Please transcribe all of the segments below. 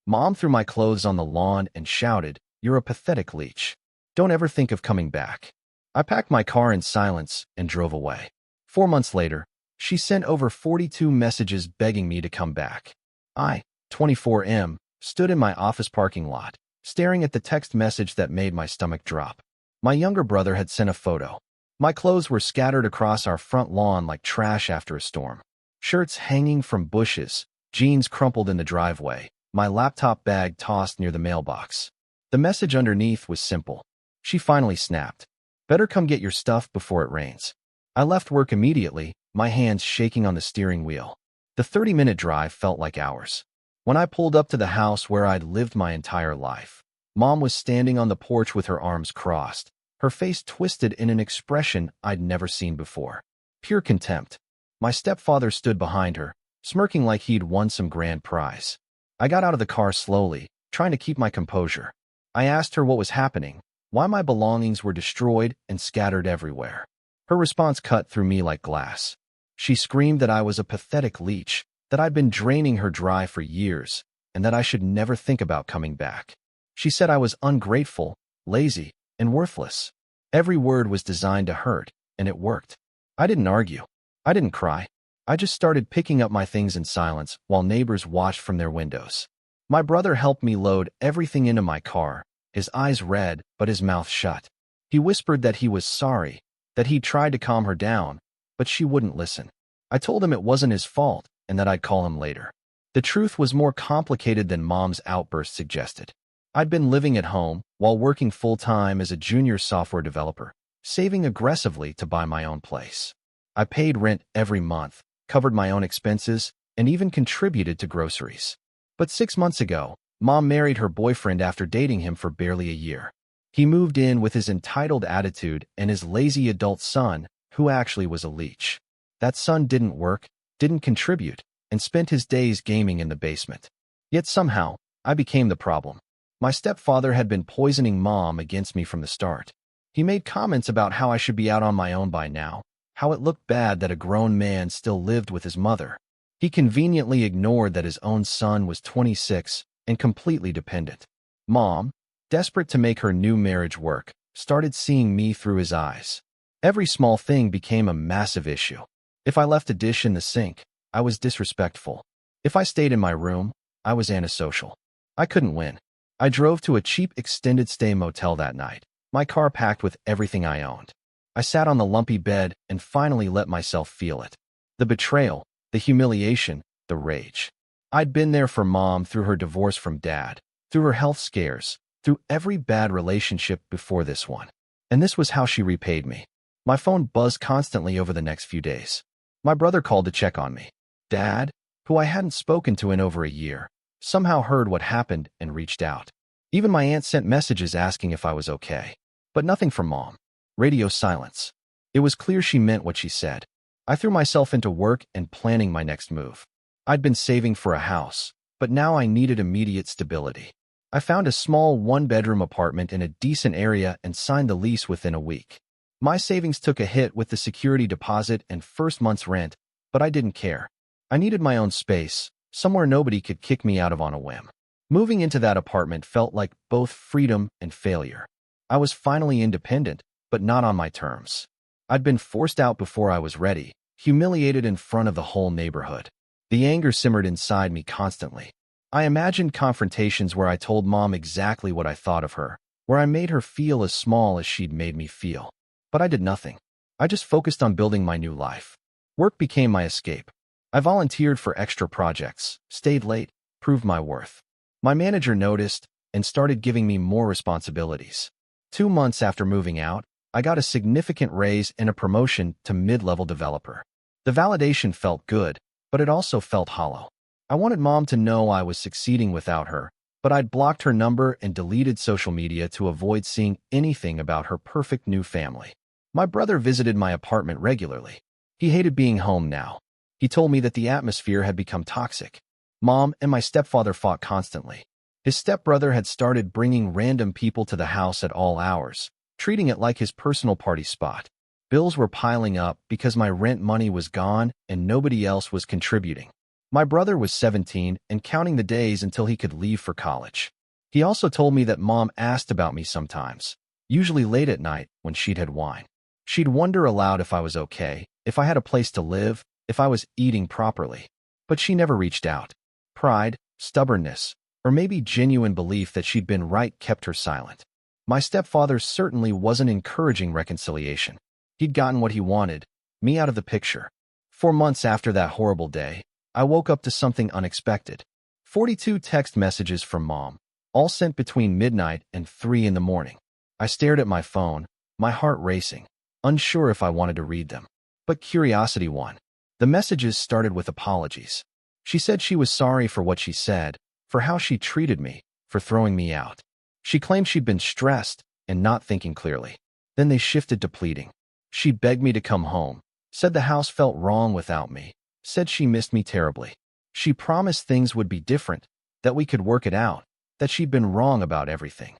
Mom threw my clothes on the lawn and shouted, "You're a pathetic leech. Don't ever think of coming back." I packed my car in silence and drove away. 4 months later, she sent over 42 messages begging me to come back. I, 24M, stood in my office parking lot, staring at the text message that made my stomach drop. My younger brother had sent a photo. My clothes were scattered across our front lawn like trash after a storm. Shirts hanging from bushes, jeans crumpled in the driveway, my laptop bag tossed near the mailbox. The message underneath was simple. She finally snapped. "Better come get your stuff before it rains." I left work immediately, my hands shaking on the steering wheel. The 30-minute drive felt like hours. When I pulled up to the house where I'd lived my entire life, Mom was standing on the porch with her arms crossed, her face twisted in an expression I'd never seen before. Pure contempt. My stepfather stood behind her, smirking like he'd won some grand prize. I got out of the car slowly, trying to keep my composure. I asked her what was happening, why my belongings were destroyed and scattered everywhere. Her response cut through me like glass. She screamed that I was a pathetic leech, that I'd been draining her dry for years, and that I should never think about coming back. She said I was ungrateful, lazy, and worthless. Every word was designed to hurt, and it worked. I didn't argue. I didn't cry. I just started picking up my things in silence while neighbors watched from their windows. My brother helped me load everything into my car, his eyes red but his mouth shut. He whispered that he was sorry, that he'd tried to calm her down, but she wouldn't listen. I told him it wasn't his fault and that I'd call him later. The truth was more complicated than Mom's outburst suggested. I'd been living at home while working full-time as a junior software developer, saving aggressively to buy my own place. I paid rent every month, covered my own expenses, and even contributed to groceries. But 6 months ago, Mom married her boyfriend after dating him for barely a year. He moved in with his entitled attitude and his lazy adult son, who actually was a leech. That son didn't work, didn't contribute, and spent his days gaming in the basement. Yet somehow, I became the problem. My stepfather had been poisoning Mom against me from the start. He made comments about how I should be out on my own by now, how it looked bad that a grown man still lived with his mother. He conveniently ignored that his own son was 26 and completely dependent. Mom, desperate to make her new marriage work, started seeing me through his eyes. Every small thing became a massive issue. If I left a dish in the sink, I was disrespectful. If I stayed in my room, I was antisocial. I couldn't win. I drove to a cheap extended stay motel that night, my car packed with everything I owned. I sat on the lumpy bed and finally let myself feel it. The betrayal, the humiliation, the rage. I'd been there for Mom through her divorce from Dad, through her health scares, through every bad relationship before this one. And this was how she repaid me. My phone buzzed constantly over the next few days. My brother called to check on me. Dad, who I hadn't spoken to in over a year, somehow heard what happened and reached out. Even my aunt sent messages asking if I was okay. But nothing from Mom. Radio silence. It was clear she meant what she said. I threw myself into work and planning my next move. I'd been saving for a house, but now I needed immediate stability. I found a small one-bedroom apartment in a decent area and signed the lease within a week. My savings took a hit with the security deposit and first month's rent, but I didn't care. I needed my own space, somewhere nobody could kick me out of on a whim. Moving into that apartment felt like both freedom and failure. I was finally independent, but not on my terms. I'd been forced out before I was ready, humiliated in front of the whole neighborhood. The anger simmered inside me constantly. I imagined confrontations where I told Mom exactly what I thought of her, where I made her feel as small as she'd made me feel. But I did nothing. I just focused on building my new life. Work became my escape. I volunteered for extra projects, stayed late, proved my worth. My manager noticed and started giving me more responsibilities. 2 months after moving out, I got a significant raise and a promotion to mid-level developer. The validation felt good, but it also felt hollow. I wanted Mom to know I was succeeding without her, but I'd blocked her number and deleted social media to avoid seeing anything about her perfect new family. My brother visited my apartment regularly. He hated being home now. He told me that the atmosphere had become toxic. Mom and my stepfather fought constantly. His stepbrother had started bringing random people to the house at all hours, treating it like his personal party spot. Bills were piling up because my rent money was gone and nobody else was contributing. My brother was 17 and counting the days until he could leave for college. He also told me that Mom asked about me sometimes, usually late at night when she'd had wine. She'd wonder aloud if I was okay, if I had a place to live, if I was eating properly. But she never reached out. Pride, stubbornness, or maybe genuine belief that she'd been right kept her silent. My stepfather certainly wasn't encouraging reconciliation. He'd gotten what he wanted, me out of the picture. 4 months after that horrible day, I woke up to something unexpected. 42 text messages from Mom, all sent between midnight and 3 in the morning. I stared at my phone, my heart racing, unsure if I wanted to read them. But curiosity won. The messages started with apologies. She said she was sorry for what she said, for how she treated me, for throwing me out. She claimed she'd been stressed and not thinking clearly. Then they shifted to pleading. She begged me to come home, said the house felt wrong without me, said she missed me terribly. She promised things would be different, that we could work it out, that she'd been wrong about everything.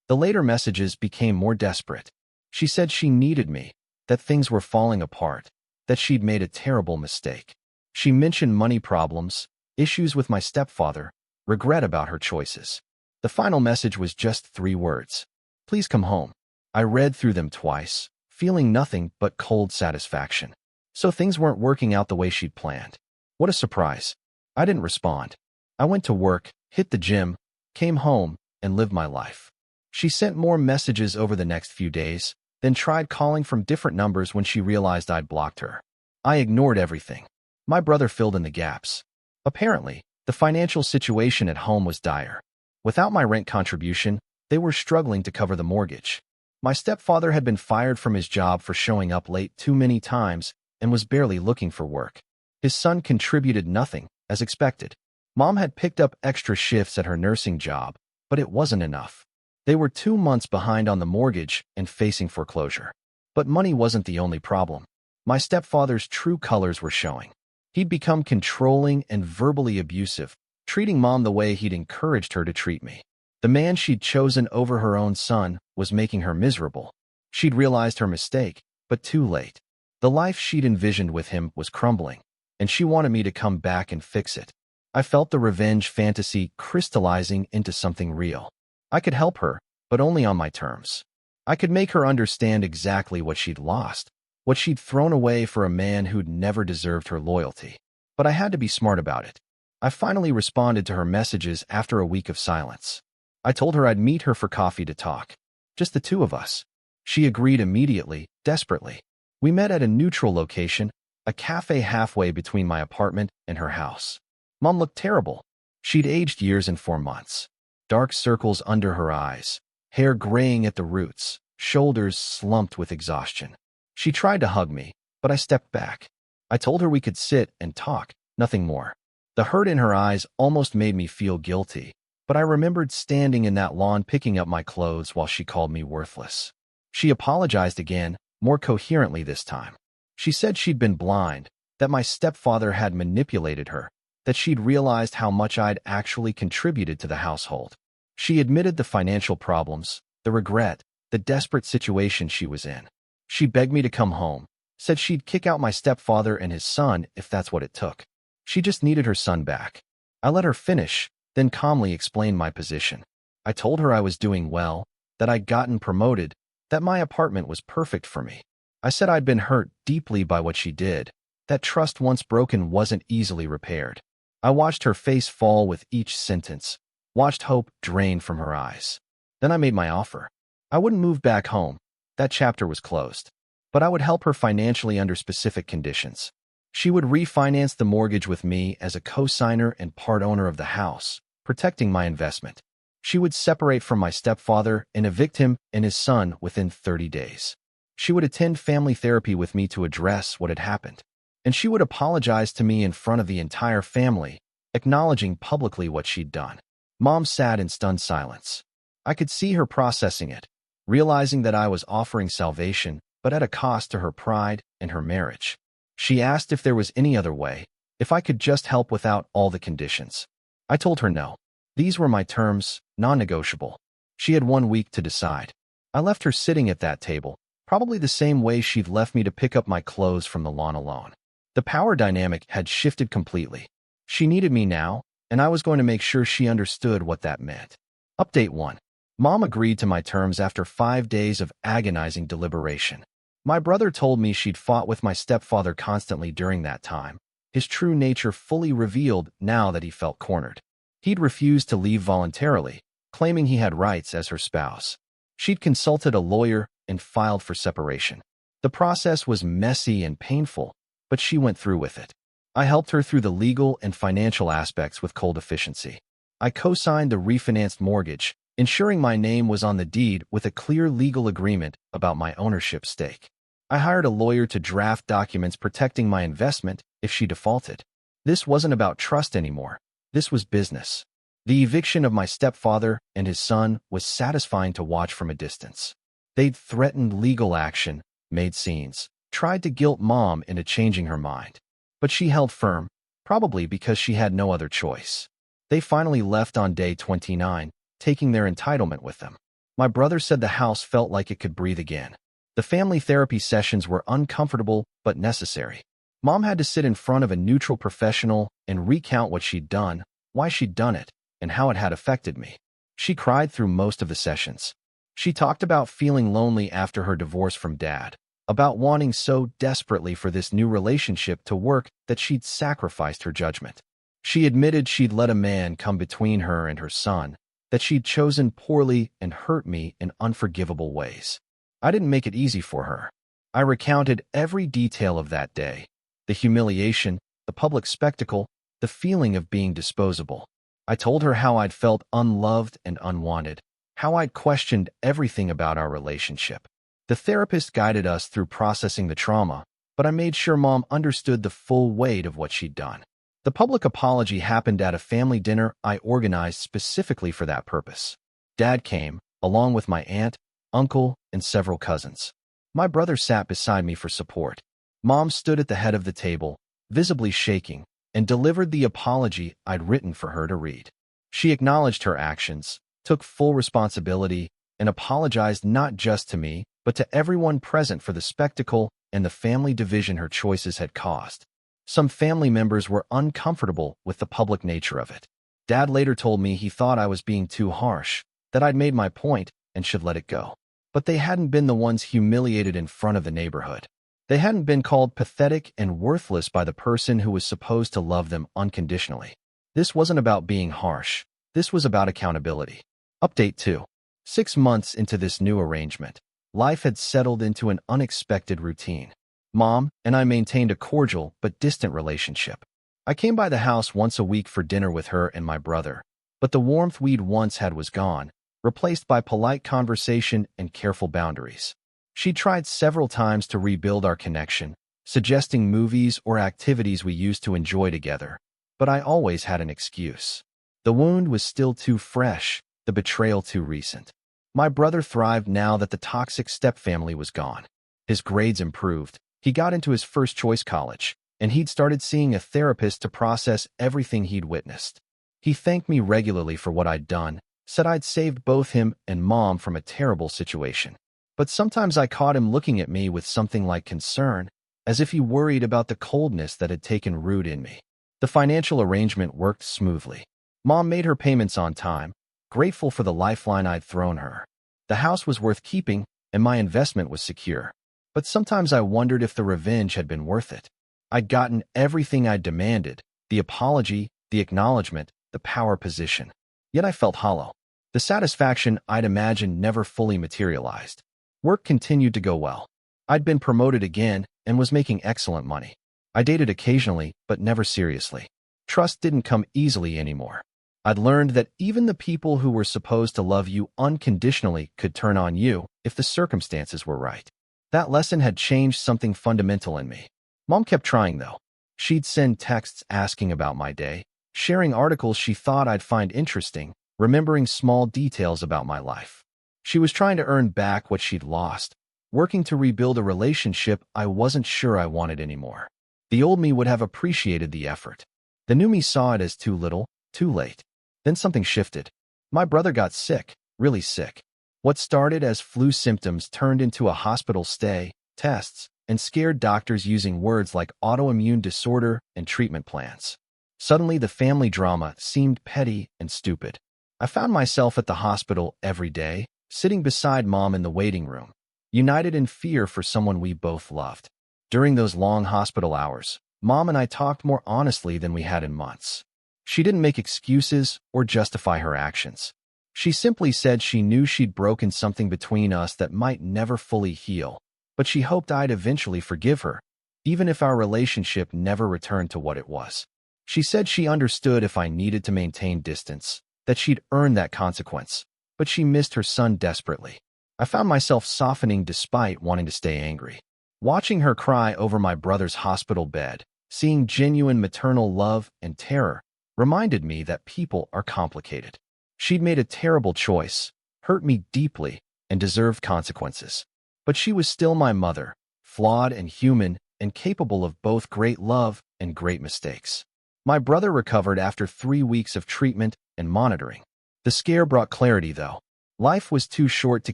The later messages became more desperate. She said she needed me, that things were falling apart, that she'd made a terrible mistake. She mentioned money problems, issues with my stepfather, regret about her choices. The final message was just 3 words. Please come home. I read through them twice, feeling nothing but cold satisfaction. So things weren't working out the way she'd planned. What a surprise. I didn't respond. I went to work, hit the gym, came home, and lived my life. She sent more messages over the next few days, then tried calling from different numbers when she realized I'd blocked her. I ignored everything. My brother filled in the gaps. Apparently, the financial situation at home was dire. Without my rent contribution, they were struggling to cover the mortgage. My stepfather had been fired from his job for showing up late too many times and was barely looking for work. His son contributed nothing, as expected. Mom had picked up extra shifts at her nursing job, but it wasn't enough. They were 2 months behind on the mortgage and facing foreclosure. But money wasn't the only problem. My stepfather's true colors were showing. He'd become controlling and verbally abusive, treating Mom the way he'd encouraged her to treat me. The man she'd chosen over her own son was making her miserable. She'd realized her mistake, but too late. The life she'd envisioned with him was crumbling, and she wanted me to come back and fix it. I felt the revenge fantasy crystallizing into something real. I could help her, but only on my terms. I could make her understand exactly what she'd lost, what she'd thrown away for a man who'd never deserved her loyalty. But I had to be smart about it. I finally responded to her messages after a week of silence. I told her I'd meet her for coffee to talk. Just the 2 of us. She agreed immediately, desperately. We met at a neutral location, a cafe halfway between my apartment and her house. Mom looked terrible. She'd aged years in 4 months. Dark circles under her eyes, hair graying at the roots, shoulders slumped with exhaustion. She tried to hug me, but I stepped back. I told her we could sit and talk, nothing more. The hurt in her eyes almost made me feel guilty, but I remembered standing in that lawn picking up my clothes while she called me worthless. She apologized again, more coherently this time. She said she'd been blind, that my stepfather had manipulated her, that she'd realized how much I'd actually contributed to the household. She admitted the financial problems, the regret, the desperate situation she was in. She begged me to come home, said she'd kick out my stepfather and his son if that's what it took. She just needed her son back. I let her finish, then calmly explained my position. I told her I was doing well, that I'd gotten promoted, that my apartment was perfect for me. I said I'd been hurt deeply by what she did, that trust once broken wasn't easily repaired. I watched her face fall with each sentence, watched hope drain from her eyes. Then I made my offer. I wouldn't move back home. That chapter was closed. But I would help her financially under specific conditions. She would refinance the mortgage with me as a co-signer and part owner of the house, protecting my investment. She would separate from my stepfather and evict him and his son within 30 days. She would attend family therapy with me to address what had happened. And she would apologize to me in front of the entire family, acknowledging publicly what she'd done. Mom sat in stunned silence. I could see her processing it, realizing that I was offering salvation, but at a cost to her pride and her marriage. She asked if there was any other way, if I could just help without all the conditions. I told her no. These were my terms, non-negotiable. She had 1 week to decide. I left her sitting at that table, probably the same way she'd left me to pick up my clothes from the lawn alone. The power dynamic had shifted completely. She needed me now, and I was going to make sure she understood what that meant. Update 1. Mom agreed to my terms after 5 days of agonizing deliberation. My brother told me she'd fought with my stepfather constantly during that time, his true nature fully revealed now that he felt cornered. He'd refused to leave voluntarily, claiming he had rights as her spouse. She'd consulted a lawyer and filed for separation. The process was messy and painful, but she went through with it. I helped her through the legal and financial aspects with cold efficiency. I co-signed the refinanced mortgage, ensuring my name was on the deed with a clear legal agreement about my ownership stake. I hired a lawyer to draft documents protecting my investment if she defaulted. This wasn't about trust anymore. This was business. The eviction of my stepfather and his son was satisfying to watch from a distance. They'd threatened legal action, made scenes, tried to guilt Mom into changing her mind. But she held firm, probably because she had no other choice. They finally left on day 29, taking their entitlement with them. My brother said the house felt like it could breathe again. The family therapy sessions were uncomfortable but necessary. Mom had to sit in front of a neutral professional and recount what she'd done, why she'd done it, and how it had affected me. She cried through most of the sessions. She talked about feeling lonely after her divorce from Dad, about wanting so desperately for this new relationship to work that she'd sacrificed her judgment. She admitted she'd let a man come between her and her son, that she'd chosen poorly and hurt me in unforgivable ways. I didn't make it easy for her. I recounted every detail of that day, the humiliation, the public spectacle, the feeling of being disposable. I told her how I'd felt unloved and unwanted, how I'd questioned everything about our relationship. The therapist guided us through processing the trauma, but I made sure Mom understood the full weight of what she'd done. The public apology happened at a family dinner I organized specifically for that purpose. Dad came, along with my aunt, uncle, and several cousins. My brother sat beside me for support. Mom stood at the head of the table, visibly shaking, and delivered the apology I'd written for her to read. She acknowledged her actions, took full responsibility, and apologized not just to me, but to everyone present for the spectacle and the family division her choices had caused. Some family members were uncomfortable with the public nature of it. Dad later told me he thought I was being too harsh, that I'd made my point and should let it go. But they hadn't been the ones humiliated in front of the neighborhood. They hadn't been called pathetic and worthless by the person who was supposed to love them unconditionally. This wasn't about being harsh. This was about accountability. Update 2. 6 months into this new arrangement, life had settled into an unexpected routine. Mom and I maintained a cordial but distant relationship. I came by the house once a week for dinner with her and my brother, but the warmth we'd once had was gone, replaced by polite conversation and careful boundaries. She tried several times to rebuild our connection, suggesting movies or activities we used to enjoy together, but I always had an excuse. The wound was still too fresh, the betrayal too recent. My brother thrived now that the toxic stepfamily was gone. His grades improved, he got into his first-choice college, and he'd started seeing a therapist to process everything he'd witnessed. He thanked me regularly for what I'd done, said I'd saved both him and Mom from a terrible situation. But sometimes I caught him looking at me with something like concern, as if he worried about the coldness that had taken root in me. The financial arrangement worked smoothly. Mom made her payments on time, grateful for the lifeline I'd thrown her. The house was worth keeping, and my investment was secure. But sometimes I wondered if the revenge had been worth it. I'd gotten everything I'd demanded, the apology, the acknowledgement, the power position. Yet I felt hollow. The satisfaction I'd imagined never fully materialized. Work continued to go well. I'd been promoted again and was making excellent money. I dated occasionally, but never seriously. Trust didn't come easily anymore. I'd learned that even the people who were supposed to love you unconditionally could turn on you if the circumstances were right. That lesson had changed something fundamental in me. Mom kept trying, though. She'd send texts asking about my day, sharing articles she thought I'd find interesting, remembering small details about my life. She was trying to earn back what she'd lost, working to rebuild a relationship I wasn't sure I wanted anymore. The old me would have appreciated the effort. The new me saw it as too little, too late. Then something shifted. My brother got sick, really sick. What started as flu symptoms turned into a hospital stay, tests, and scared doctors using words like autoimmune disorder and treatment plans. Suddenly, the family drama seemed petty and stupid. I found myself at the hospital every day, sitting beside Mom in the waiting room, united in fear for someone we both loved. During those long hospital hours, Mom and I talked more honestly than we had in months. She didn't make excuses or justify her actions. She simply said she knew she'd broken something between us that might never fully heal, but she hoped I'd eventually forgive her, even if our relationship never returned to what it was. She said she understood if I needed to maintain distance, that she'd earned that consequence, but she missed her son desperately. I found myself softening despite wanting to stay angry. Watching her cry over my brother's hospital bed, seeing genuine maternal love and terror, reminded me that people are complicated. She'd made a terrible choice, hurt me deeply, and deserved consequences. But she was still my mother, flawed and human, and capable of both great love and great mistakes. My brother recovered after 3 weeks of treatment and monitoring. The scare brought clarity, though. Life was too short to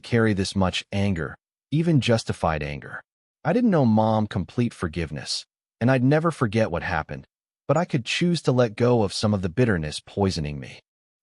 carry this much anger, even justified anger. I didn't know Mom complete forgiveness, and I'd never forget what happened, but I could choose to let go of some of the bitterness poisoning me.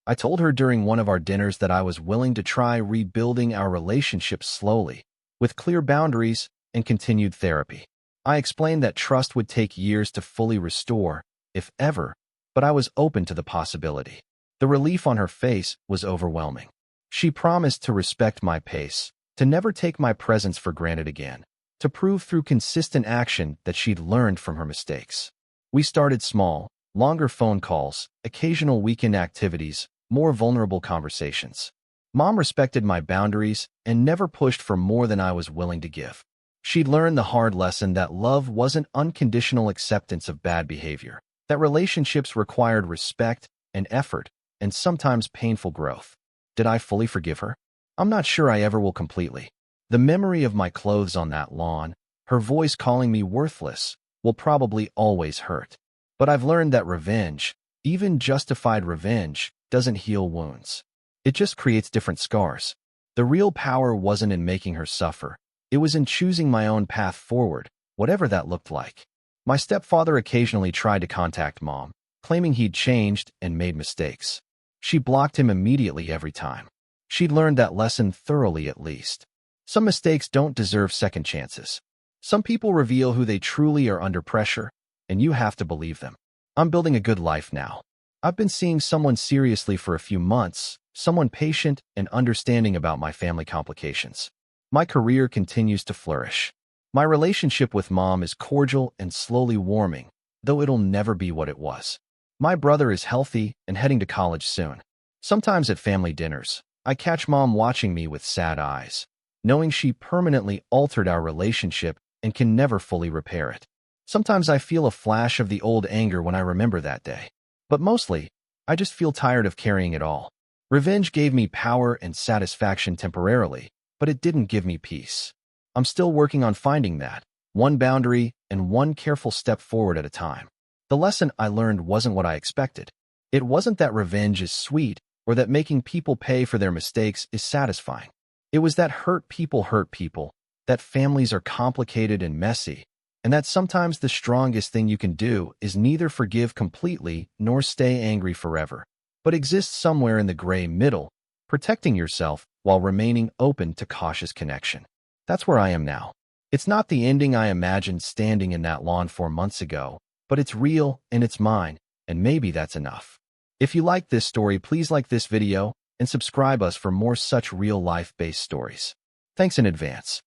I told her during one of our dinners that I was willing to try rebuilding our relationship slowly, with clear boundaries and continued therapy. I explained that trust would take years to fully restore, if ever, but I was open to the possibility. The relief on her face was overwhelming. She promised to respect my pace, to never take my presence for granted again, to prove through consistent action that she'd learned from her mistakes. We started small, longer phone calls, occasional weekend activities, more vulnerable conversations. Mom respected my boundaries and never pushed for more than I was willing to give. She'd learned the hard lesson that love wasn't unconditional acceptance of bad behavior, that relationships required respect and effort, and sometimes painful growth. Did I fully forgive her? I'm not sure I ever will completely. The memory of my clothes on that lawn, her voice calling me worthless, will probably always hurt. But I've learned that revenge, even justified revenge, doesn't heal wounds. It just creates different scars. The real power wasn't in making her suffer. It was in choosing my own path forward, whatever that looked like. My stepfather occasionally tried to contact Mom, claiming he'd changed and made mistakes. She blocked him immediately every time. She'd learned that lesson thoroughly at least. Some mistakes don't deserve second chances. Some people reveal who they truly are under pressure, and you have to believe them. I'm building a good life now. I've been seeing someone seriously for a few months, someone patient and understanding about my family complications. My career continues to flourish. My relationship with Mom is cordial and slowly warming, though it'll never be what it was. My brother is healthy and heading to college soon. Sometimes at family dinners, I catch Mom watching me with sad eyes, knowing she permanently altered our relationship and can never fully repair it. Sometimes I feel a flash of the old anger when I remember that day. But mostly, I just feel tired of carrying it all. Revenge gave me power and satisfaction temporarily, but it didn't give me peace. I'm still working on finding that, one boundary and one careful step forward at a time. The lesson I learned wasn't what I expected. It wasn't that revenge is sweet or that making people pay for their mistakes is satisfying. It was that hurt people, that families are complicated and messy, and that sometimes the strongest thing you can do is neither forgive completely nor stay angry forever, but exist somewhere in the gray middle, protecting yourself while remaining open to cautious connection. That's where I am now. It's not the ending I imagined standing in that lawn 4 months ago, but it's real and it's mine, and maybe that's enough. If you like this story, please like this video and subscribe us for more such real-life-based stories. Thanks in advance.